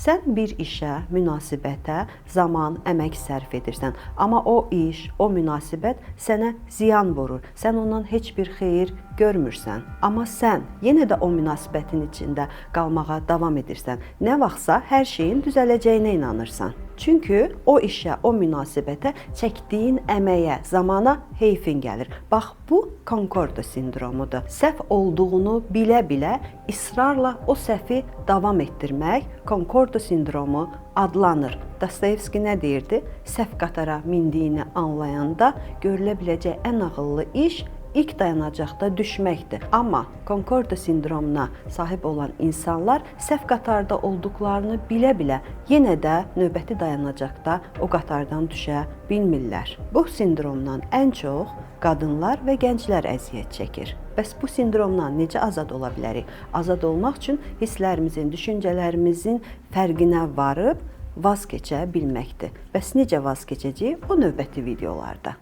Sən bir işə, münasibətə zaman, əmək sərf edirsən, amma o iş, o münasibət sənə ziyan vurur. Sən ondan heç bir xeyir görmürsən. Amma sən yenə də o münasibətin içində qalmağa davam edirsən. Nə vaxtsa hər şeyin düzələcəyinə inanırsan. Çünki o işə, o münasibətə çəkdiyin əməyə, zamana heyfin gəlir. Bax, bu Konkordo sindromudur. Səhv olduğunu bilə-bilə israrla o səhvi davam etdirmək Konkordo sindromu adlanır. Dostoyevski nə deyirdi? Səhv qatara mindiyini anlayanda görülə biləcək ən ağıllı iş İlk dayanacaqda düşməkdir. Amma Konkordo sindromuna sahib olan insanlar səhv qatarda olduqlarını bilə-bilə yenə də növbəti dayanacaqda o qatardan düşə bilmirlər. Bu sindromdan ən çox qadınlar və gənclər əziyyət çəkir. Bəs bu sindromdan necə azad ola bilərik? Azad olmaq üçün hisslərimizin, düşüncələrimizin fərqinə varıb vaz keçə bilməkdir. Bəs necə vaz keçəcəyik? O növbəti videolarda.